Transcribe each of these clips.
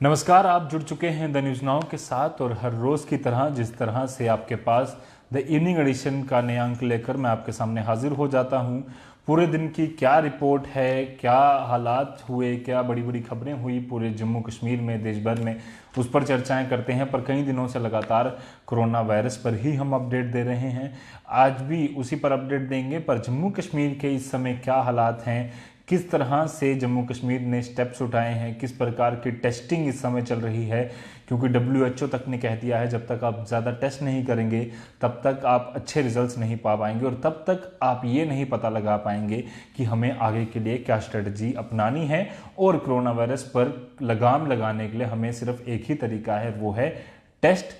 नमस्कार, आप जुड़ चुके हैं द न्यूज़ नाउ के साथ और हर रोज़ की तरह जिस तरह से आपके पास द इवनिंग एडिशन का नया अंक लेकर मैं आपके सामने हाजिर हो जाता हूं। पूरे दिन की क्या रिपोर्ट है, क्या हालात हुए, क्या बड़ी बड़ी खबरें हुई पूरे जम्मू कश्मीर में, देश भर में, उस पर चर्चाएं करते हैं। पर कई दिनों से लगातार कोरोना वायरस पर ही हम अपडेट दे रहे हैं। आज भी उसी पर अपडेट देंगे, पर जम्मू कश्मीर के इस समय क्या हालात हैं, किस तरह से जम्मू कश्मीर ने स्टेप्स उठाए हैं, किस प्रकार की टेस्टिंग इस समय चल रही है, क्योंकि WHO तक ने कह दिया है जब तक आप ज़्यादा टेस्ट नहीं करेंगे तब तक आप अच्छे रिजल्ट्स नहीं पा पाएंगे और तब तक आप ये नहीं पता लगा पाएंगे कि हमें आगे के लिए क्या स्ट्रेटजी अपनानी है। और कोरोना वायरस पर लगाम लगाने के लिए हमें सिर्फ एक ही तरीका है, वो है टेस्ट,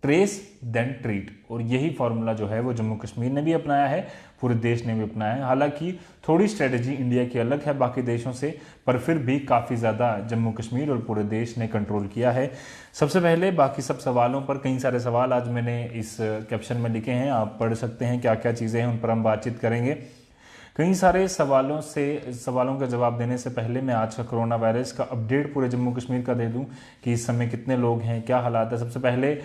ट्रेस देन ट्रीट। और यही फॉर्मूला जो है वो जम्मू कश्मीर ने भी अपनाया है, पूरे देश ने भी अपनाया है। हालांकि थोड़ी स्ट्रेटजी इंडिया की अलग है बाकी देशों से, पर फिर भी काफ़ी ज़्यादा जम्मू कश्मीर और पूरे देश ने कंट्रोल किया है। सबसे पहले बाकी सब सवालों पर, कई सारे सवाल आज मैंने इस कैप्शन में लिखे हैं, आप पढ़ सकते हैं क्या क्या चीज़ें हैं, उन पर हम बातचीत करेंगे। कई सारे सवालों का जवाब देने से पहले मैं आज का कोरोना वायरस का अपडेट पूरे जम्मू कश्मीर का दे दूं कि इस समय कितने लोग हैं, क्या हालात है। सबसे पहले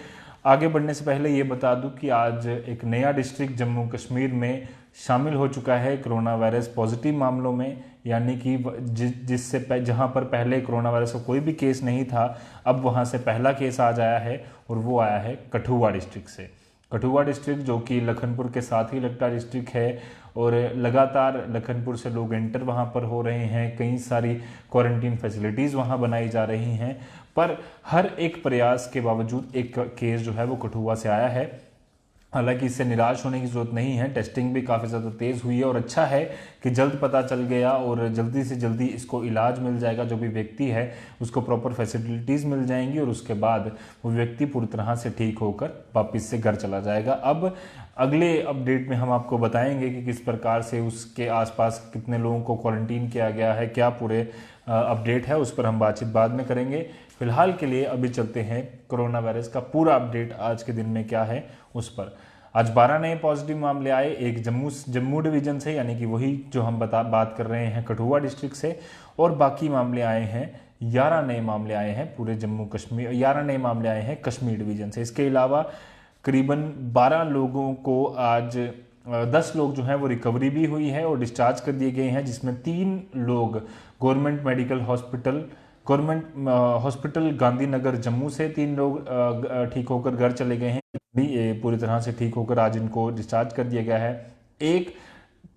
आगे बढ़ने से पहले ये बता दूं कि आज एक नया डिस्ट्रिक्ट जम्मू कश्मीर में शामिल हो चुका है कोरोना वायरस पॉजिटिव मामलों में, यानी कि जिससे जहां पर पहले कोरोना वायरस का कोई भी केस नहीं था, अब वहां से पहला केस आज आया है और वो आया है कठुआ डिस्ट्रिक्ट से। कठुआ डिस्ट्रिक्ट जो कि लखनपुर के साथ ही लगता डिस्ट्रिक्ट है और लगातार लखनपुर से लोग एंटर वहाँ पर हो रहे हैं, कई सारी क्वारंटीन फैसिलिटीज़ वहाँ बनाई जा रही हैं। पर हर एक प्रयास के बावजूद एक केस जो है वो कठुआ से आया है। हालांकि इससे निराश होने की जरूरत नहीं है, टेस्टिंग भी काफ़ी ज़्यादा तेज़ हुई है और अच्छा है कि जल्द पता चल गया और जल्दी से जल्दी इसको इलाज मिल जाएगा। जो भी व्यक्ति है उसको प्रॉपर फैसिलिटीज़ मिल जाएंगी और उसके बाद वो व्यक्ति पूरी तरह से ठीक होकर वापस से घर चला जाएगा। अब अगले अपडेट में हम आपको बताएंगे कि किस प्रकार से उसके आसपास कितने लोगों को क्वारंटीन किया गया है, क्या पूरे अपडेट है, उस पर हम बातचीत बाद में करेंगे। फिलहाल के लिए अभी चलते हैं कोरोना वायरस का पूरा अपडेट आज के दिन में क्या है उस पर। आज 12 नए पॉजिटिव मामले आए, एक जम्मू डिवीजन से, यानी कि वही जो हम बात कर रहे हैं कठुआ डिस्ट्रिक्ट से, और बाकी मामले आए हैं 11 नए मामले आए हैं पूरे जम्मू कश्मीर, 11 नए मामले आए हैं कश्मीर डिवीजन से। इसके अलावा करीबन 12 लोगों को आज 10 लोग जो हैं वो रिकवरी भी हुई है और डिस्चार्ज कर दिए गए हैं, जिसमें 3 लोग गवर्नमेंट हॉस्पिटल गांधीनगर जम्मू से 3 लोग ठीक होकर घर चले गए हैं, भी पूरी तरह से ठीक होकर आज इनको डिस्चार्ज कर दिया गया है। एक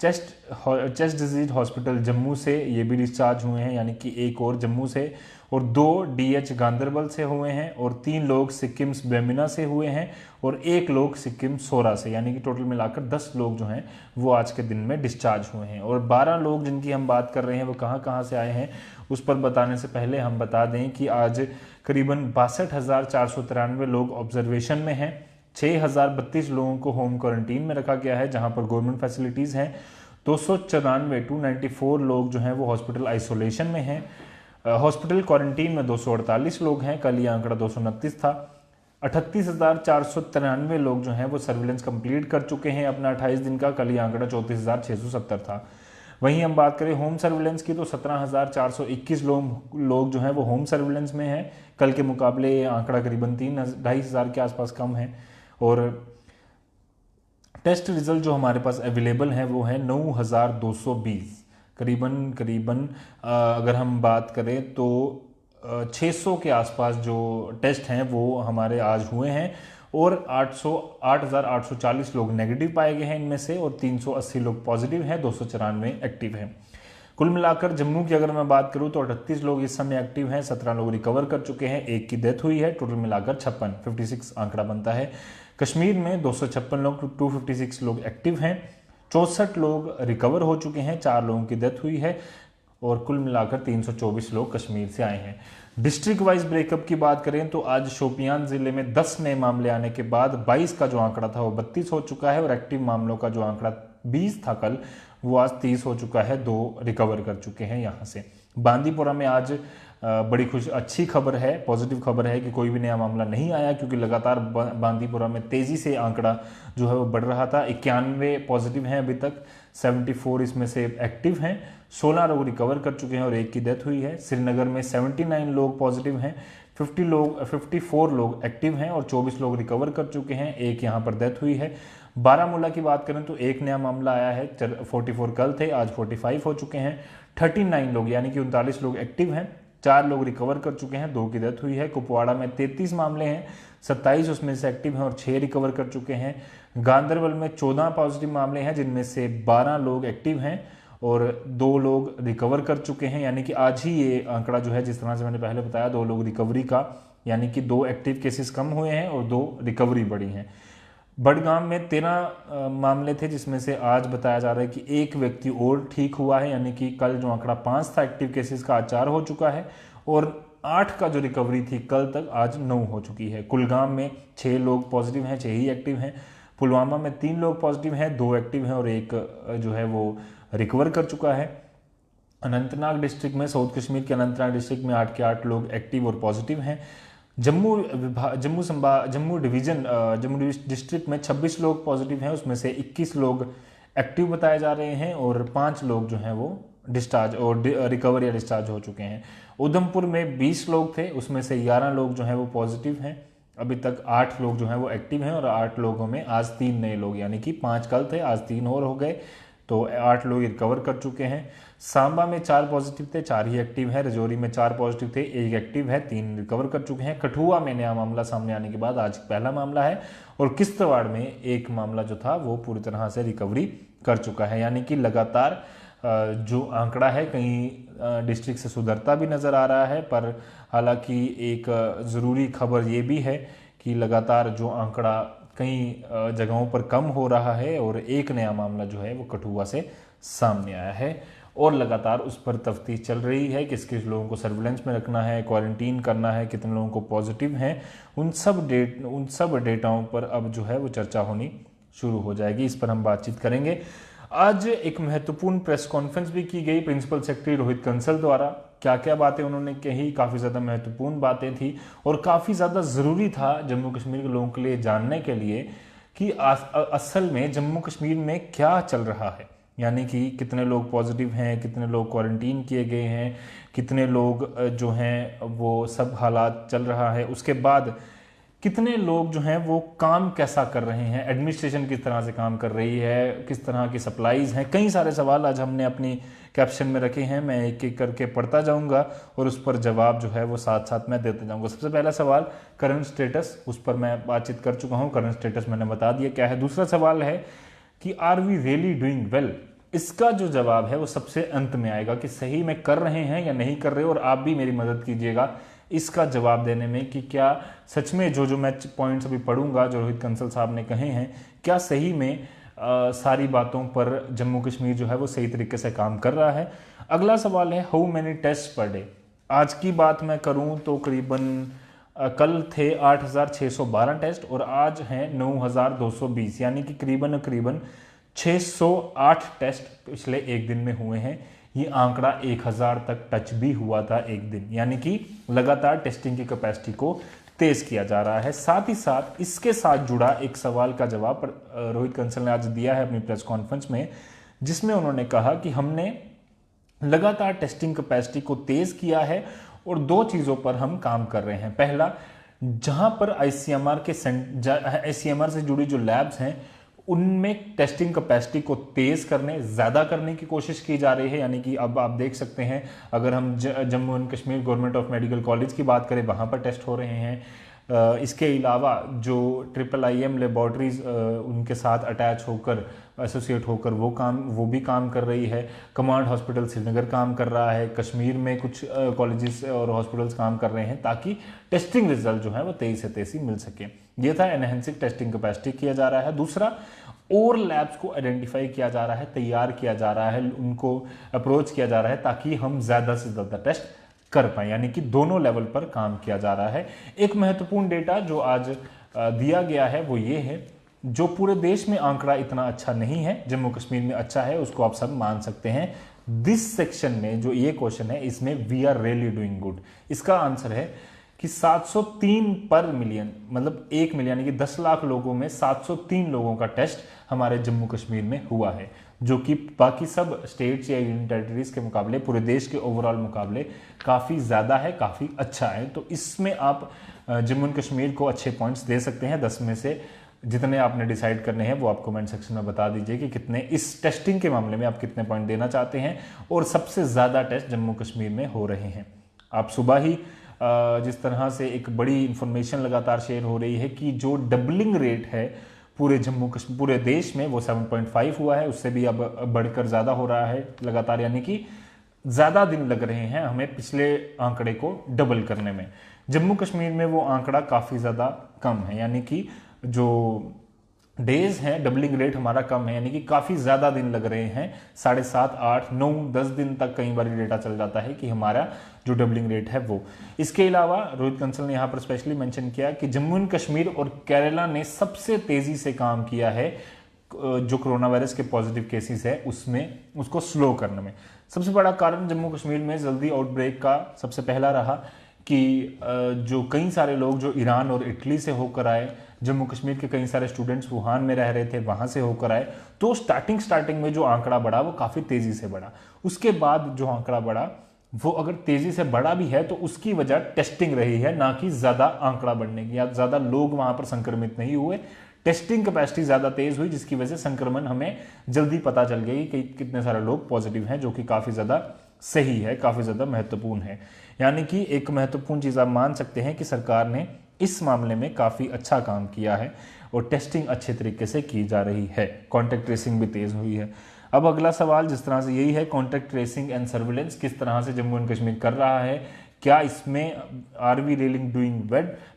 चेस्ट डिजीज हॉस्पिटल जम्मू से ये भी डिस्चार्ज हुए हैं, यानी कि एक और जम्मू से, और 2 DH गांदरबल से हुए हैं, और 3 लोग सिक्किम बेमिना से हुए हैं, और 1 लोग सिक्किम सोरा से, यानी कि टोटल मिलाकर 10 लोग जो हैं वो आज के दिन में डिस्चार्ज हुए हैं। और 12 लोग जिनकी हम बात कर रहे हैं वो कहाँ कहाँ से आए हैं उस पर बताने से पहले हम बता दें कि आज करीबन 62,493 लोग ऑब्जर्वेशन में हैं, 6,032 लोगों को होम क्वारंटीन में रखा गया है जहां पर गवर्नमेंट फैसिलिटीज़ हैं, 294 लोग जो हैं वो हॉस्पिटल आइसोलेशन में हैं, हॉस्पिटल क्वारंटीन में 248 लोग हैं, कल ये आंकड़ा 229 था। 38,493 लोग जो हैं वो सर्विलेंस कंप्लीट कर चुके हैं अपना 28 दिन का, कल ये आंकड़ा 34,670 था। वहीं हम बात करें होम सर्विलेंस की तो 17,421 लोग जो हैं वो होम सर्विलेंस में हैं, कल के मुकाबले ये आंकड़ा करीबन 3,500 के आसपास कम है। और टेस्ट रिजल्ट जो हमारे पास अवेलेबल है वो है 9,220, करीबन अगर हम बात करें तो 600 के आसपास जो टेस्ट हैं वो हमारे आज हुए हैं, और 8,840 लोग नेगेटिव पाए गए हैं इनमें से, और 380 लोग पॉजिटिव हैं, 294 एक्टिव हैं। कुल मिलाकर जम्मू की अगर मैं बात करूं तो 38 लोग इस समय एक्टिव हैं, 17 लोग रिकवर कर चुके हैं, एक की डेथ हुई है, टोटल मिलाकर 56 आंकड़ा बनता है। कश्मीर में 256 लोग, 256 लोग एक्टिव हैं, 64 लोग रिकवर हो चुके हैं, 4 लोगों की डेथ हुई है, और कुल मिलाकर 324 लोग कश्मीर से आए हैं। डिस्ट्रिक्ट वाइज ब्रेकअप की बात करें तो आज शोपियान जिले में 10 नए मामले आने के बाद 22 का जो आंकड़ा था वो 32 हो चुका है, और एक्टिव मामलों का जो आंकड़ा 20 था कल वो आज 30 हो चुका है, 2 रिकवर कर चुके हैं यहाँ से। बांदीपुरा में आज बड़ी अच्छी खबर है, पॉजिटिव खबर है कि कोई भी नया मामला नहीं आया, क्योंकि लगातार बांदीपुरा में तेज़ी से आंकड़ा जो है वो बढ़ रहा था। 91 पॉजिटिव हैं अभी तक, 74 इसमें से एक्टिव हैं, 16 लोग रिकवर कर चुके हैं और एक की डेथ हुई है। श्रीनगर में 79 लोग पॉजिटिव हैं, 54 लोग एक्टिव हैं और 24 लोग रिकवर कर चुके हैं, एक यहाँ पर डेथ हुई है। बारामूला की बात करें तो एक नया मामला आया है, 44 कल थे, आज 45 हो चुके हैं। 39 लोग यानी कि 39 लोग एक्टिव हैं, 4 लोग रिकवर कर चुके हैं, 2 की डेथ हुई है। कुपवाड़ा में 33 मामले हैं, 27 उसमें से एक्टिव हैं और 6 रिकवर कर चुके हैं। गांधरबल में 14 पॉजिटिव मामले हैं, जिनमें से 12 लोग एक्टिव हैं और 2 लोग रिकवर कर चुके हैं, यानी कि आज ही ये आंकड़ा जो है, जिस तरह से मैंने पहले बताया, 2 लोग रिकवरी का, यानी कि 2 एक्टिव केसेस कम हुए हैं और 2 रिकवरी बढ़ी हैं। बडगाम में 13 मामले थे, जिसमें से आज बताया जा रहा है कि एक व्यक्ति और ठीक हुआ है, यानी कि कल जो आंकड़ा 5 था एक्टिव केसेस का, आज 4 हो चुका है और 8 का जो रिकवरी थी कल तक, आज 9 हो चुकी है। कुलगाम में 6 लोग पॉजिटिव हैं, 6 ही एक्टिव हैं। पुलवामा में 3 लोग पॉजिटिव हैं, 2 एक्टिव हैं और एक जो है वो रिकवर कर चुका है। अनंतनाग डिस्ट्रिक्ट में, साउथ कश्मीर के अनंतनाग डिस्ट्रिक्ट में 8 के 8 लोग एक्टिव और पॉजिटिव हैं। जम्मू डिस्ट्रिक्ट में 26 लोग पॉजिटिव हैं, उसमें से 21 लोग एक्टिव बताए जा रहे हैं और 5 लोग जो हैं वो डिस्चार्ज और रिकवर या डिस्चार्ज हो चुके हैं। उधमपुर में 20 लोग थे, उसमें से 11 लोग जो हैं वो पॉजिटिव हैं। अभी तक 8 लोग जो हैं वो एक्टिव हैं और 8 लोगों में आज 3 नए लोग, यानी कि 5 कल थे, आज 3 और हो गए, तो 8 लोग रिकवर कर चुके हैं। सांबा में 4 पॉजिटिव थे, 4 ही एक्टिव है। रजौरी में 4 पॉजिटिव थे, 1 एक्टिव है, 3 रिकवर कर चुके हैं। कठुआ में नया मामला सामने आने के बाद आज पहला मामला है और किश्तवाड़ में एक मामला जो था वो पूरी तरह से रिकवरी कर चुका है, यानी कि लगातार जो आंकड़ा है कई डिस्ट्रिक्ट से सुधरता भी नज़र आ रहा है। पर हालांकि एक ज़रूरी खबर ये भी है कि लगातार जो आंकड़ा कई जगहों पर कम हो रहा है और एक नया मामला जो है वो कठुआ से सामने आया है और लगातार उस पर तफ्तीश चल रही है, किस किस लोगों को सर्विलेंस में रखना है, क्वारंटीन करना है, कितने लोगों को पॉजिटिव हैं, उन सब डेटाओं पर अब जो है वो चर्चा होनी शुरू हो जाएगी। इस पर हम बातचीत करेंगे। आज एक महत्वपूर्ण प्रेस कॉन्फ्रेंस भी की गई प्रिंसिपल सेक्रेटरी रोहित कंसल द्वारा। क्या क्या बातें उन्होंने कही, काफ़ी ज़्यादा महत्वपूर्ण बातें थी और काफ़ी ज़्यादा ज़रूरी था जम्मू कश्मीर के लोगों के लिए जानने के लिए कि असल में जम्मू कश्मीर में क्या चल रहा है, यानी कि कितने लोग पॉजिटिव हैं, कितने लोग क्वारंटीन किए गए हैं, कितने लोग जो हैं वो सब हालात चल रहा है, उसके बाद कितने लोग जो हैं वो काम कैसा कर रहे हैं, एडमिनिस्ट्रेशन किस तरह से काम कर रही है, किस तरह की सप्लाईज हैं। कई सारे सवाल आज हमने अपनी कैप्शन में रखे हैं, मैं एक एक करके पढ़ता जाऊंगा और उस पर जवाब जो है वो साथ साथ मैं देते जाऊंगा। सबसे पहला सवाल करंट स्टेटस, उस पर मैं बातचीत कर चुका हूँ, करंट स्टेटस मैंने बता दिया क्या है। दूसरा सवाल है कि are we really doing well, इसका जो जवाब है वो सबसे अंत में आएगा कि सही में कर रहे हैं या नहीं कर रहे, और आप भी मेरी मदद कीजिएगा इसका जवाब देने में कि क्या सच में जो मैं पॉइंट्स अभी पढ़ूंगा जो रोहित कंसल साहब ने कहे हैं, क्या सही में सारी बातों पर जम्मू कश्मीर जो है वो सही तरीके से काम कर रहा है। अगला सवाल है how many test per day. आज की बात मैं करूं तो करीबन कल थे 8,612 टेस्ट और आज हैं 9,220, यानी कि करीबन 608 टेस्ट पिछले एक दिन में हुए हैं। ये आंकड़ा 1,000 तक टच भी हुआ था एक दिन, यानी कि लगातार टेस्टिंग की कैपेसिटी को तेज किया जा रहा है। साथ ही साथ इसके साथ जुड़ा एक सवाल का जवाब रोहित कंसल ने आज दिया है अपनी प्रेस कॉन्फ्रेंस में, जिसमें उन्होंने कहा कि हमने लगातार टेस्टिंग कैपेसिटी को तेज किया है और 2 चीज़ों पर हम काम कर रहे हैं। पहला, जहां पर आईसीएमआर से जुड़ी जो लैब्स हैं उनमें टेस्टिंग कैपेसिटी को तेज करने, ज़्यादा करने की कोशिश की जा रही है, यानी कि अब आप देख सकते हैं अगर हम Jammu and Kashmir government of medical college की बात करें, वहाँ पर टेस्ट हो रहे हैं। इसके अलावा जो IIIM लेबॉर्ट्रीज उनके साथ अटैच होकर, एसोसिएट होकर वो भी काम कर रही है। कमांड हॉस्पिटल श्रीनगर काम कर रहा है, कश्मीर में कुछ कॉलेजेस और हॉस्पिटल्स काम कर रहे हैं ताकि टेस्टिंग रिजल्ट जो है वो तेज़ी से तेज़ी मिल सके। ये था एनहेंसिंग टेस्टिंग कैपेसिटी किया जा रहा है। दूसरा, और लैब्स को आइडेंटिफाई किया जा रहा है, तैयार किया जा रहा है, उनको अप्रोच किया जा रहा है ताकि हम ज़्यादा से ज़्यादा टेस्ट कर पाए, यानी कि दोनों लेवल पर काम किया जा रहा है। एक महत्वपूर्ण डेटा जो आज दिया गया है वो ये है, जो पूरे देश में आंकड़ा इतना अच्छा नहीं है, जम्मू कश्मीर में अच्छा है, उसको आप सब मान सकते हैं। दिस सेक्शन में जो ये क्वेश्चन है इसमें we are really doing good, इसका आंसर है कि 703 पर मिलियन, मतलब 1 मिलियन यानी कि 10 लाख लोगों में 703 लोगों का टेस्ट हमारे जम्मू कश्मीर में हुआ है, जो कि बाकी सब स्टेट्स या यूनियन टेरिटरीज के मुकाबले, पूरे देश के ओवरऑल मुकाबले काफ़ी ज़्यादा है, काफ़ी अच्छा है। तो इसमें आप जम्मू एंड कश्मीर को अच्छे पॉइंट्स दे सकते हैं। 10 में से जितने आपने डिसाइड करने हैं वो आप कमेंट सेक्शन में बता दीजिए कि कितने इस टेस्टिंग के मामले में आप कितने पॉइंट देना चाहते हैं, और सबसे ज़्यादा टेस्ट जम्मू कश्मीर में हो रहे हैं। आप सुबह ही जिस तरह से एक बड़ी इंफॉर्मेशन लगातार शेयर हो रही है कि जो डबलिंग रेट है पूरे जम्मू कश्मीर, पूरे देश में, वो 7.5 हुआ है, उससे भी अब बढ़कर ज़्यादा हो रहा है लगातार, यानी कि ज़्यादा दिन लग रहे हैं हमें पिछले आंकड़े को डबल करने में। जम्मू कश्मीर में वो आंकड़ा काफ़ी ज़्यादा कम है, यानी कि जो डेज हैं डबलिंग रेट हमारा कम है, यानी कि काफ़ी ज़्यादा दिन लग रहे हैं, 7.5, 8, 9, 10 दिन तक कई बार डेटा चल जाता है कि हमारा जो डबलिंग रेट है वो। इसके अलावा रोहित कंसल ने यहाँ पर स्पेशली मेंशन किया कि जम्मू एंड कश्मीर और केरला ने सबसे तेज़ी से काम किया है जो कोरोना वायरस के पॉजिटिव केसेस है उसमें, उसको स्लो करने में। सबसे बड़ा कारण जम्मू कश्मीर में जल्दी आउटब्रेक का सबसे पहला रहा कि जो कई सारे लोग जो ईरान और इटली से होकर आए, जम्मू कश्मीर के कई सारे स्टूडेंट्स वुहान में रह रहे थे, वहाँ से होकर आए, तो स्टार्टिंग में जो आंकड़ा बढ़ा वो काफ़ी तेज़ी से बढ़ा। उसके बाद जो आंकड़ा बढ़ा वो अगर तेज़ी से बढ़ा भी है तो उसकी वजह टेस्टिंग रही है, ना कि ज़्यादा आंकड़ा बढ़ने की, या ज़्यादा लोग वहाँ पर संक्रमित नहीं हुए। टेस्टिंग कैपेसिटी ज़्यादा तेज़ हुई जिसकी वजह से संक्रमण हमें जल्दी पता चल गई कि कितने सारे लोग पॉजिटिव हैं, जो कि काफ़ी ज़्यादा सही है, काफ़ी ज़्यादा महत्वपूर्ण है। यानी कि एक महत्वपूर्ण चीज़ आप मान सकते हैं कि सरकार ने इस मामले में काफ़ी अच्छा काम किया है और टेस्टिंग अच्छे तरीके से की जा रही है, कॉन्टैक्ट ट्रेसिंग भी तेज़ हुई है। अब अगला सवाल जिस तरह से यही है, कॉन्टैक्ट ट्रेसिंग एंड सर्विलेंस किस तरह से जम्मू एंड कश्मीर कर रहा है, क्या इसमें आर वी रियलिंग डूइंग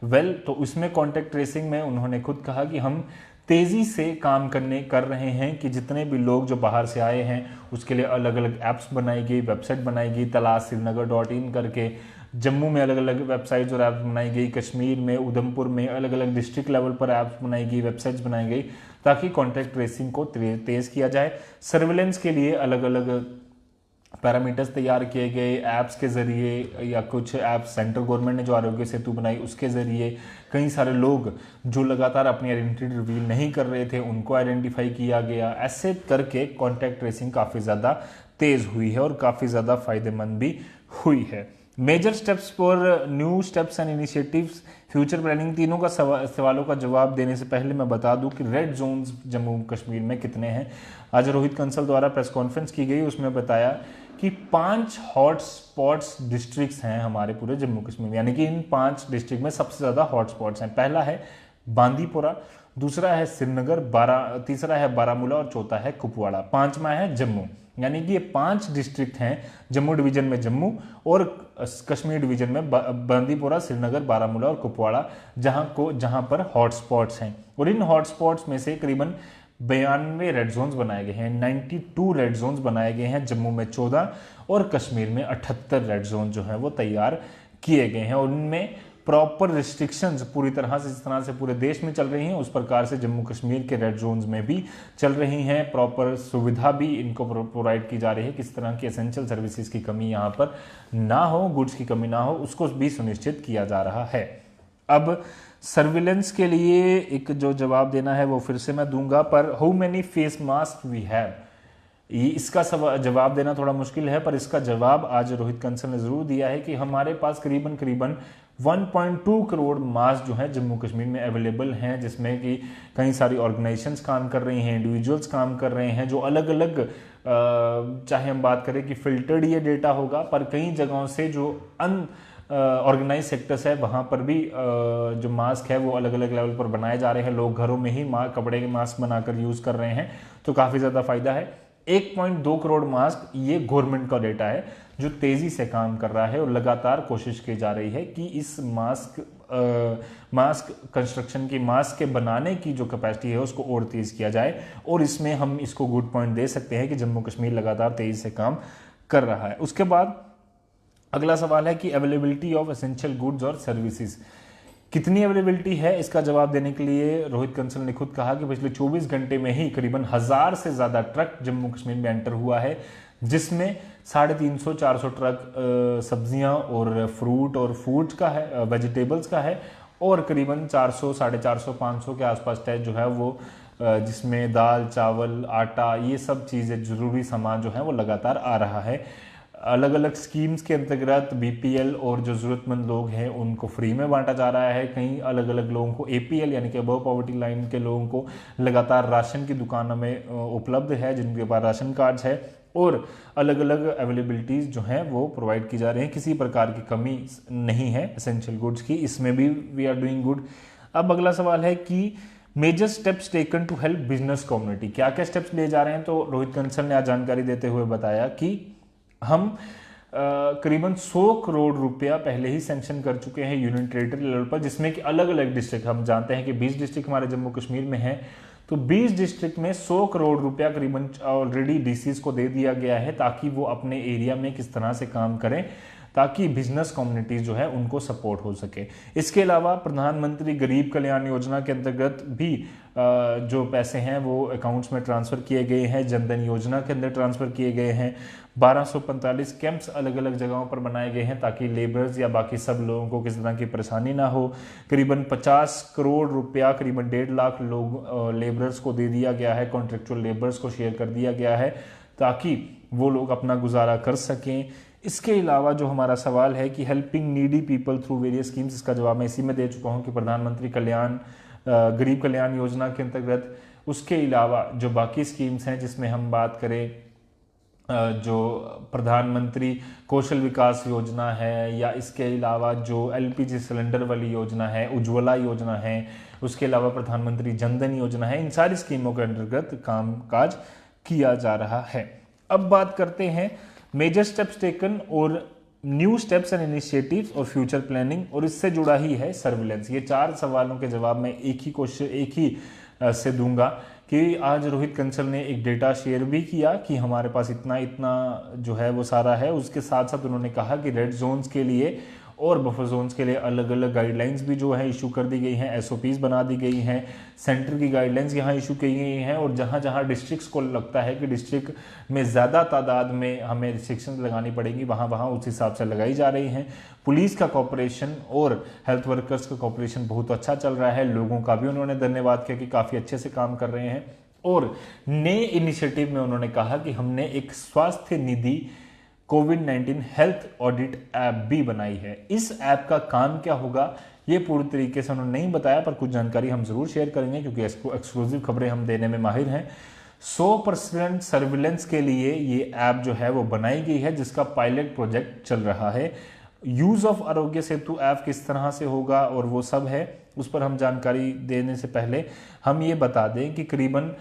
वेल? तो इसमें कॉन्टैक्ट ट्रेसिंग में उन्होंने खुद कहा कि हम तेज़ी से काम कर रहे हैं कि जितने भी लोग जो बाहर से आए हैं उसके लिए अलग अलग ऐप्स बनाई गई, वेबसाइट बनाई गई, तलाश-श्रीनगर.in करके। जम्मू में अलग अलग वेबसाइट्स और ऐप्स बनाई गई, कश्मीर में, उधमपुर में अलग अलग डिस्ट्रिक्ट लेवल पर ऐप्स बनाई गई, वेबसाइट्स बनाई गई, ताकि कॉन्टैक्ट ट्रेसिंग को तेज़ किया जाए। सर्विलेंस के लिए अलग अलग पैरामीटर्स तैयार किए गए ऐप्स के ज़रिए, या कुछ ऐप्स सेंट्रल गवर्नमेंट ने जो आरोग्य सेतु बनाई उसके ज़रिए। कई सारे लोग जो लगातार अपनी आइडेंटिटी रिवील नहीं कर रहे थे उनको आइडेंटिफाई किया गया। ऐसे करके कॉन्टैक्ट ट्रेसिंग काफ़ी ज़्यादा तेज़ हुई है और काफ़ी ज़्यादा फायदेमंद भी हुई है। Major steps for new steps and initiatives, future planning, तीनों का सवालों का जवाब देने से पहले मैं बता दूं कि रेड जोन्स जम्मू कश्मीर में कितने हैं। आज रोहित कंसल द्वारा प्रेस कॉन्फ्रेंस की गई, उसमें बताया कि 5 हॉट स्पॉट्स डिस्ट्रिक्ट्स हैं हमारे पूरे जम्मू कश्मीर में, यानी कि इन 5 डिस्ट्रिक्ट में सबसे ज़्यादा हॉट स्पॉट्स हैं। पहला है बांदीपोरा, दूसरा है श्रीनगर, तीसरा है बारामूला और चौथा है कुपवाड़ा, 5वां है जम्मू। यानी कि ये 5 डिस्ट्रिक्ट हैं जम्मू डिवीजन में, जम्मू, और कश्मीर डिवीजन में बांदीपोरा, श्रीनगर, बारामूला और कुपवाड़ा, जहां पर हॉट स्पॉट्स हैं। और इन हॉट स्पॉट्स में से करीबन 92 रेड जोन्स बनाए गए हैं, 92 रेड जोन्स बनाए गए हैं। जम्मू में 14 और कश्मीर में 78 रेड जोन जो है वो तैयार किए गए हैं। और उनमें प्रॉपर रिस्ट्रिक्शंस पूरी तरह से, जिस तरह से पूरे देश में चल रही हैं उस प्रकार से जम्मू कश्मीर के रेड जोन्स में भी चल रही हैं। प्रॉपर सुविधा भी इनको प्रोवाइड की जा रही है, किस तरह की एसेंशियल सर्विसेज की कमी यहाँ पर ना हो, गुड्स की कमी ना हो, उसको भी सुनिश्चित किया जा रहा है। अब सर्विलेंस के लिए एक जो जवाब देना है वो फिर से मैं दूंगा, पर how many face mask we have, इसका जवाब देना थोड़ा मुश्किल है, पर इसका जवाब आज रोहित कंसल ने जरूर दिया है कि हमारे पास करीबन 1.2 करोड़ मास्क जो है जम्मू कश्मीर में अवेलेबल हैं, जिसमें कि कई सारी ऑर्गेनाइजेशंस काम कर रही हैं, इंडिविजुअल्स काम कर रहे हैं, जो अलग अलग, चाहे हम बात करें कि फिल्टर्ड ये डेटा होगा, पर कई जगहों से जो ऑर्गेनाइज सेक्टर्स है वहाँ पर भी जो मास्क है वो अलग अलग लेवल पर बनाए जा रहे हैं। लोग घरों में ही कपड़े के मास्क बनाकर यूज़ कर रहे हैं, तो काफ़ी ज़्यादा फायदा है। 1.2 करोड़ मास्क, ये गवर्नमेंट का डेटा है जो तेज़ी से काम कर रहा है, और लगातार कोशिश की जा रही है कि इस मास्क कंस्ट्रक्शन की, मास्क के बनाने की जो कैपेसिटी है उसको और तेज़ किया जाए। और इसमें हम इसको गुड पॉइंट दे सकते हैं कि जम्मू कश्मीर लगातार तेज़ी से काम कर रहा है। उसके बाद अगला सवाल है कि अवेलेबिलिटी ऑफ एसेंशियल गुड्स और सर्विसेज कितनी अवेलेबिलिटी है। इसका जवाब देने के लिए रोहित कंसल ने खुद कहा कि पिछले 24 घंटे में ही करीबन 1000 से ज़्यादा ट्रक जम्मू कश्मीर में एंटर हुआ है, जिसमें 350-400 ट्रक सब्जियां और फ्रूट और फूड का है, वेजिटेबल्स का है, और करीबन 400, 450, 500 के आसपास टैग जो है वो जिसमें दाल, चावल, आटा, ये सब चीज़ें, ज़रूरी सामान जो है वो लगातार आ रहा है। अलग अलग स्कीम्स के अंतर्गत बीपीएल और जो ज़रूरतमंद लोग हैं उनको फ्री में बांटा जा रहा है। कहीं अलग अलग लोगों को एपीएल यानी कि अबव पॉवर्टी लाइन के लोगों को लगातार राशन की दुकानों में उपलब्ध है, जिनके पास राशन कार्ड्स है, और अलग अलग अवेलेबिलिटीज़ जो हैं वो प्रोवाइड की जा रही हैं। किसी प्रकार की कमी नहीं है एसेंशियल गुड्स की, इसमें भी वी आर डूइंग गुड। अब अगला सवाल है कि major steps taken to help business community, क्या क्या स्टेप्स लिए जा रहे हैं। तो रोहित कंसल ने आज जानकारी देते हुए बताया कि हम करीबन 100 करोड़ रुपया पहले ही सैंक्शन कर चुके हैं यूनियन टेरिटरी लेवल पर, जिसमें कि अलग अलग डिस्ट्रिक्ट, हम जानते हैं कि 20 डिस्ट्रिक्ट हमारे जम्मू कश्मीर में है, तो 20 डिस्ट्रिक्ट में 100 करोड़ रुपया करीबन ऑलरेडी डीसीज को दे दिया गया है, ताकि वो अपने एरिया में किस तरह से काम करें ताकि बिजनेस कम्युनिटीज जो है उनको सपोर्ट हो सके। इसके अलावा प्रधानमंत्री गरीब कल्याण योजना के अंतर्गत भी जो पैसे हैं वो अकाउंट्स में ट्रांसफर किए गए हैं, जनधन योजना के अंदर ट्रांसफर किए गए हैं। 1245 कैंप्स अलग अलग जगहों पर बनाए गए हैं ताकि लेबर्स या बाकी सब लोगों को किसी तरह की परेशानी ना हो। करीबन 50 करोड़ रुपया, करीबन 1.5 लाख लोग लेबरर्स को दे दिया गया है, कॉन्ट्रेक्चुअल लेबर्स को शेयर कर दिया गया है ताकि वो लोग अपना गुजारा कर सकें। इसके अलावा जो हमारा सवाल है कि helping needy people through various schemes, इसका जवाब मैं इसी में दे चुका हूँ कि प्रधानमंत्री गरीब कल्याण योजना के अंतर्गत। उसके अलावा जो बाकी स्कीम्स हैं जिसमें हम बात करें, जो प्रधानमंत्री कौशल विकास योजना है, या इसके अलावा जो एलपीजी सिलेंडर वाली योजना है, उज्ज्वला योजना है, उसके अलावा प्रधानमंत्री जनधन योजना है, इन सारी स्कीमों के अंतर्गत कामकाज किया जा रहा है। अब बात करते हैं मेजर स्टेप्स टेकन और न्यू स्टेप्स एंड इनिशिएटिव्स और फ्यूचर प्लानिंग, और इससे जुड़ा ही है सर्विलेंस। ये 4 सवालों के जवाब मैं एक ही से दूंगा कि आज रोहित कंसल ने एक डेटा शेयर भी किया कि हमारे पास इतना जो है वो सारा है। उसके साथ साथ उन्होंने कहा कि रेड जोन्स के लिए और बफर जोन्स के लिए अलग अलग गाइडलाइंस भी जो है इशू कर दी गई हैं, एसओपीज बना दी गई हैं, सेंटर की गाइडलाइंस यहाँ इशू की गई हैं, और जहाँ जहाँ डिस्ट्रिक्ट्स को लगता है कि डिस्ट्रिक्ट में ज़्यादा तादाद में हमें रिस्ट्रिक्शंस लगानी पड़ेंगी, वहाँ वहाँ उस हिसाब से लगाई जा रही हैं। पुलिस का कॉपरेशन और हेल्थ वर्कर्स का कॉपरेशन बहुत अच्छा चल रहा है। लोगों का भी उन्होंने धन्यवाद किया कि काफ़ी अच्छे से काम कर रहे हैं। और नए इनिशिएटिव में उन्होंने कहा कि हमने एक स्वास्थ्य निधि कोविड-19 हेल्थ ऑडिट ऐप भी बनाई है। इस ऐप का काम क्या होगा ये पूरी तरीके से उन्होंने नहीं बताया, पर कुछ जानकारी हम जरूर शेयर करेंगे क्योंकि एक्सक्लूसिव खबरें हम देने में माहिर हैं। 100% सर्विलेंस के लिए ये ऐप जो है वो बनाई गई है, जिसका पायलट प्रोजेक्ट चल रहा है। Use of Aarogya Setu app किस तरह से होगा और वो सब है, उस पर हम जानकारी देने से पहले हम ये बता दें कि करीबन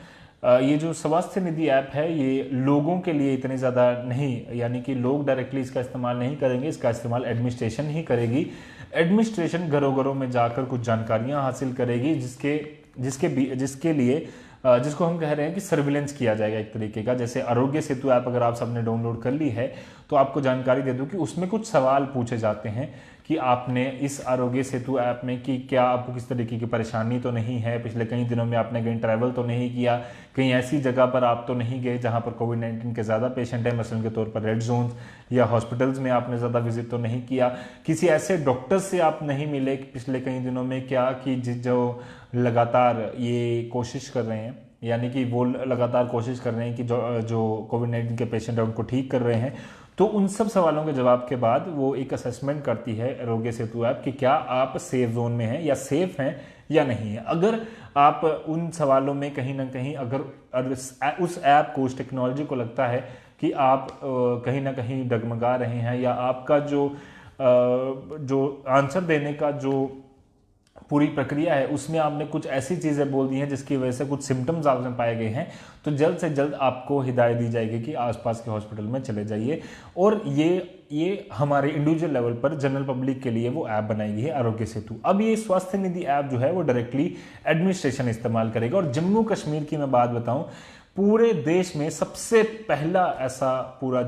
ये जो स्वास्थ्य निधि ऐप है ये लोगों के लिए इतने ज़्यादा नहीं, यानी कि लोग डायरेक्टली इसका इस्तेमाल नहीं करेंगे, इसका इस्तेमाल एडमिनिस्ट्रेशन ही करेगी। एडमिनिस्ट्रेशन घरों घरों में जाकर कुछ जानकारियां हासिल करेगी, जिसके लिए जिसको हम कह रहे हैं कि सर्विलेंस किया जाएगा एक तरीके का। जैसे आरोग्य सेतु ऐप अगर आप सबने डाउनलोड कर ली है तो आपको जानकारी दे दूं कि उसमें कुछ सवाल पूछे जाते हैं कि आपने इस आरोग्य सेतु ऐप में कि क्या आपको किस तरीके की परेशानी तो नहीं है, पिछले कई दिनों में आपने कहीं ट्रैवल तो नहीं किया, कहीं ऐसी जगह पर आप तो नहीं गए जहां पर कोविड-19 के ज़्यादा पेशेंट है, मसलन के तौर पर रेड जोन या हॉस्पिटल्स में आपने ज़्यादा विजिट तो नहीं किया, किसी ऐसे डॉक्टर से आप नहीं मिले पिछले कई दिनों में क्या, कि जो लगातार ये कोशिश कर रहे हैं, यानी कि वो लगातार कोशिश कर रहे हैं कि जो कोविड-19 के पेशेंट है उनको ठीक कर रहे हैं। तो उन सब सवालों के जवाब के बाद वो एक असेसमेंट करती है आरोग्य सेतु ऐप कि क्या आप सेफ जोन में हैं या सेफ हैं या नहीं है। अगर आप उन सवालों में कहीं ना कहीं अगर उस ऐप को, उस टेक्नोलॉजी को लगता है कि आप कहीं ना कहीं डगमगा रहे हैं या आपका जो आंसर देने का जो पूरी प्रक्रिया है उसमें आपने कुछ ऐसी चीज़ें बोल दी हैं जिसकी वजह से कुछ सिम्टम्स आपने पाए गए हैं, तो जल्द से जल्द आपको हिदायत दी जाएगी कि आसपास के हॉस्पिटल में चले जाइए। और ये हमारे इंडिविजुअल लेवल पर जनरल पब्लिक के लिए वो ऐप बनाई गई है आरोग्य सेतु। अब ये स्वास्थ्य निधि ऐप जो है वो डायरेक्टली एडमिनिस्ट्रेशन इस्तेमाल करेगा। और जम्मू कश्मीर की मैं बात बताऊं, पूरे देश में सबसे पहला ऐसा पूरा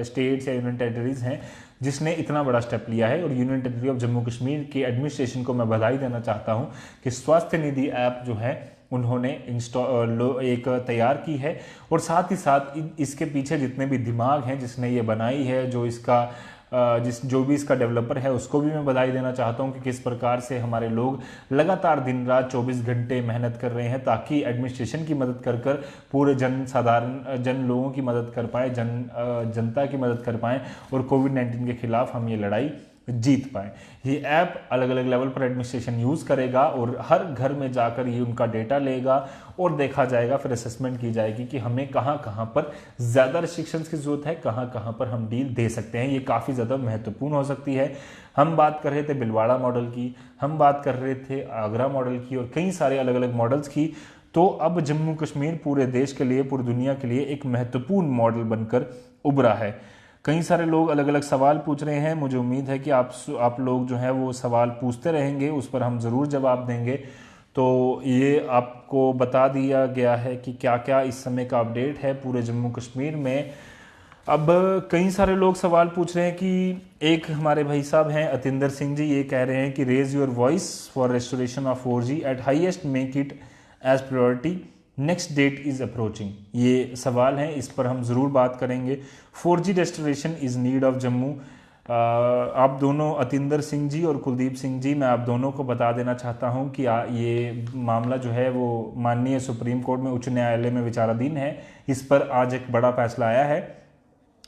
स्टेट्स या यूनियन टेरिटरीज हैं जिसने इतना बड़ा स्टेप लिया है। और union territory of Jammu Kashmir के एडमिनिस्ट्रेशन को मैं बधाई देना चाहता हूं कि स्वास्थ्य निधि ऐप जो है उन्होंने एक तैयार की है, और साथ ही साथ इसके पीछे जितने भी दिमाग हैं जिसने ये बनाई है, जो भी इसका डेवलपर है उसको भी मैं बधाई देना चाहता हूं कि किस प्रकार से हमारे लोग लगातार दिन रात 24 घंटे मेहनत कर रहे हैं ताकि एडमिनिस्ट्रेशन की मदद कर पूरे जन लोगों की मदद कर पाए, जनता की मदद कर पाएं और कोविड-19 के खिलाफ हम ये लड़ाई जीत पाए। ये ऐप अलग अलग लेवल पर एडमिनिस्ट्रेशन यूज़ करेगा और हर घर में जाकर ये उनका डेटा लेगा और देखा जाएगा, फिर असेसमेंट की जाएगी कि हमें कहाँ कहाँ पर ज़्यादा रिस्ट्रिक्शंस की ज़रूरत है, कहाँ कहाँ पर हम डील दे सकते हैं। ये काफ़ी ज़्यादा महत्वपूर्ण हो सकती है। हम बात कर रहे थे भिलवाड़ा मॉडल की, हम बात कर रहे थे आगरा मॉडल की और कई सारे अलग अलग मॉडल्स की। तो अब जम्मू कश्मीर पूरे देश के लिए, पूरी दुनिया के लिए एक महत्वपूर्ण मॉडल बनकर उभरा है। कई सारे लोग अलग अलग सवाल पूछ रहे हैं, मुझे उम्मीद है कि आप लोग जो है वो सवाल पूछते रहेंगे, उस पर हम ज़रूर जवाब देंगे। तो ये आपको बता दिया गया है कि क्या क्या इस समय का अपडेट है पूरे जम्मू कश्मीर में। अब कई सारे लोग सवाल पूछ रहे हैं कि एक हमारे भाई साहब हैं अतिंदर सिंह जी, ये कह रहे हैं कि raise your voice for restoration of 4G at highest, make it as priority, next date is approaching. ये सवाल हैं, इस पर हम ज़रूर बात करेंगे। 4G restoration is need of Jammu. आप दोनों अतिंदर सिंह जी और कुलदीप सिंह जी, मैं आप दोनों को बता देना चाहता हूं कि ये मामला जो है वो माननीय सुप्रीम कोर्ट में, उच्च न्यायालय में विचाराधीन है। इस पर आज एक बड़ा फैसला आया है।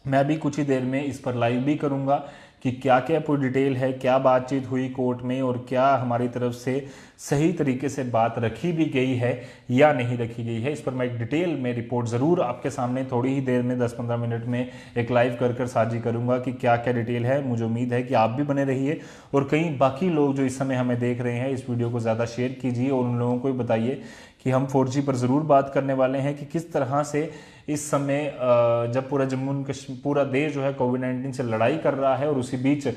मैं अभी कुछ ही देर में इस पर लाइव भी करूंगा कि क्या क्या पूरी डिटेल है, क्या बातचीत हुई कोर्ट में और क्या हमारी तरफ से सही तरीके से बात रखी भी गई है या नहीं रखी गई है। इस पर मैं एक डिटेल में रिपोर्ट ज़रूर आपके सामने थोड़ी ही देर में 10-15 मिनट में एक लाइव कर साझी करूंगा कि क्या क्या डिटेल है। मुझे उम्मीद है कि आप भी बने रहिए और कई बाकी लोग जो इस समय हमें देख रहे हैं, इस वीडियो को ज़्यादा शेयर कीजिए और उन लोगों को भी बताइए कि हम 4G पर ज़रूर बात करने वाले हैं कि किस तरह से इस समय जब पूरा देश जो है कोविड-19 से लड़ाई कर रहा है और उसी बीच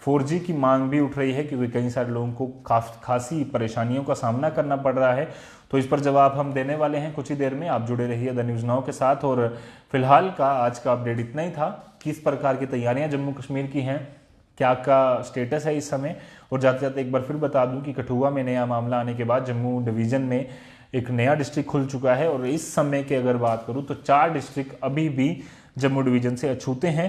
4G की मांग भी उठ रही है क्योंकि कई सारे लोगों को खासी परेशानियों का सामना करना पड़ रहा है। तो इस पर जवाब हम देने वाले हैं कुछ ही देर में। आप जुड़े रहिए द न्यूज़ नाउ के साथ। और फिलहाल का आज का अपडेट इतना ही था। किस प्रकार की तैयारियां जम्मू कश्मीर की हैं, क्या का स्टेटस है इस समय। और जाते जाते एक बार फिर बता दूं कि कठुआ में नया मामला आने के बाद जम्मू डिवीज़न में एक नया डिस्ट्रिक्ट खुल चुका है और इस समय की अगर बात करूं तो 4 डिस्ट्रिक्ट अभी भी जम्मू डिवीज़न से अछूते हैं।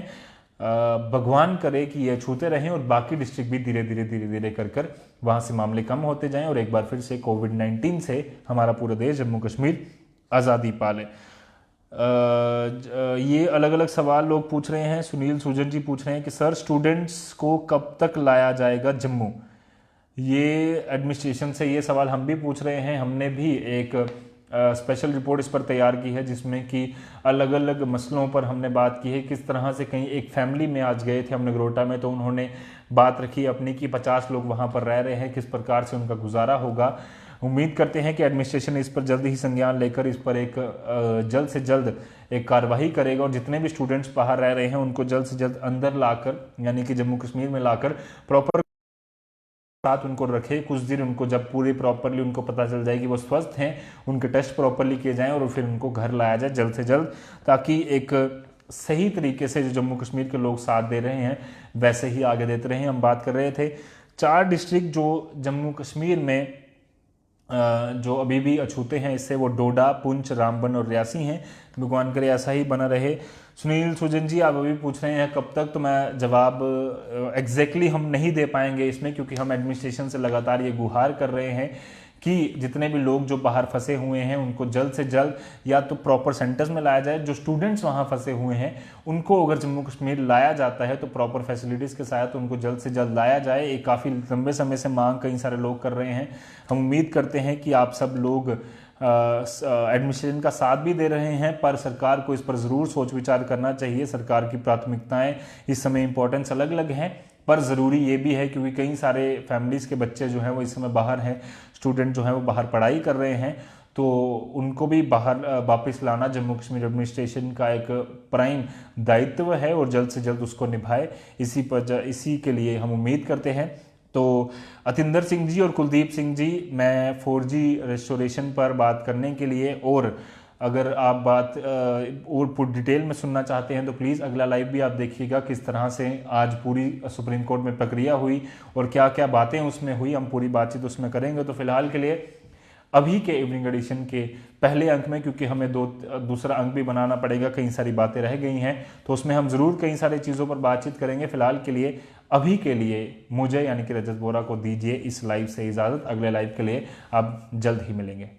भगवान करे कि ये अछूते रहें और बाकी डिस्ट्रिक्ट भी धीरे धीरे कर वहां से मामले कम होते जाएं और एक बार फिर से कोविड-19 से हमारा पूरा देश जम्मू कश्मीर आज़ादी पाले। ये अलग अलग सवाल लोग पूछ रहे हैं। सुनील सुजन जी पूछ रहे हैं कि सर स्टूडेंट्स को कब तक लाया जाएगा जम्मू। ये एडमिनिस्ट्रेशन से ये सवाल हम भी पूछ रहे हैं। हमने भी एक स्पेशल रिपोर्ट इस पर तैयार की है जिसमें कि अलग अलग मसलों पर हमने बात की है। किस तरह से कहीं एक फैमिली में आज गए थे हम नगरोटा में, तो उन्होंने बात रखी अपनी कि 50 लोग वहां पर रह रहे हैं, किस प्रकार से उनका गुजारा होगा। उम्मीद करते हैं कि एडमिनिस्ट्रेशन इस पर जल्द ही संज्ञान लेकर इस पर एक जल्द से जल्द एक कार्रवाई करेगा और जितने भी स्टूडेंट्स बाहर रह रहे हैं उनको जल्द से जल्द अंदर लाकर, यानी कि जम्मू कश्मीर में लाकर प्रॉपर साथ उनको रखे कुछ दिन। उनको जब पूरी प्रॉपरली उनको पता चल जाए कि वो स्वस्थ हैं, उनके टेस्ट प्रॉपरली किए जाएं और फिर उनको घर लाया जाए जल्द से जल्द, ताकि एक सही तरीके से जो जम्मू कश्मीर के लोग साथ दे रहे हैं वैसे ही आगे देते रहे। हम बात कर रहे थे 4 डिस्ट्रिक्ट जो जम्मू कश्मीर में जो अभी भी अछूते हैं इससे, वो डोडा, पुंछ, रामबन और रियासी हैं। भगवान करे ऐसा ही बना रहे। सुनील सुजन जी आप अभी पूछ रहे हैं कब तक, तो मैं जवाब एग्जैक्टली हम नहीं दे पाएंगे इसमें, क्योंकि हम एडमिनिस्ट्रेशन से लगातार ये गुहार कर रहे हैं कि जितने भी लोग जो बाहर फंसे हुए हैं उनको जल्द से जल्द या तो प्रॉपर सेंटर्स में लाया जाए। जो स्टूडेंट्स वहाँ फंसे हुए हैं उनको अगर जम्मू कश्मीर लाया जाता है तो प्रॉपर फैसिलिटीज़ के साथ उनको जल्द से जल्द लाया जाए। एक काफ़ी लंबे समय से मांग कई सारे लोग कर रहे हैं। हम उम्मीद करते हैं कि आप सब लोग एडमिनिस्ट्रेशन का साथ भी दे रहे हैं, पर सरकार को इस पर ज़रूर सोच विचार करना चाहिए। सरकार की प्राथमिकताएं इस समय इंपॉर्टेंस अलग अलग हैं, पर ज़रूरी ये भी है क्योंकि कई सारे फैमिलीज़ के बच्चे जो हैं वो इस समय बाहर हैं, स्टूडेंट जो हैं वो बाहर पढ़ाई कर रहे हैं, तो उनको भी बाहर वापस लाना जम्मू कश्मीर एडमिनिस्ट्रेशन का एक प्राइम दायित्व है और जल्द से जल्द उसको निभाए। इसी के लिए हम उम्मीद करते हैं। तो अतिंदर सिंह जी और कुलदीप सिंह जी, मैं 4G रेस्टोरेशन पर बात करने के लिए और अगर आप बात और डिटेल में सुनना चाहते हैं तो प्लीज़ अगला लाइव भी आप देखिएगा, किस तरह से आज पूरी सुप्रीम कोर्ट में प्रक्रिया हुई और क्या क्या बातें उसमें हुई, हम पूरी बातचीत उसमें करेंगे। तो फिलहाल के लिए अभी के इवनिंग एडिशन के पहले अंक में, क्योंकि हमें दूसरा अंक भी बनाना पड़ेगा, कई सारी बातें रह गई हैं, तो उसमें हम ज़रूर कई सारी चीज़ों पर बातचीत करेंगे। फिलहाल के लिए अभी के लिए मुझे यानी कि रजत बोरा को दीजिए इस लाइव से इजाज़त। अगले लाइव के लिए आप जल्द ही मिलेंगे।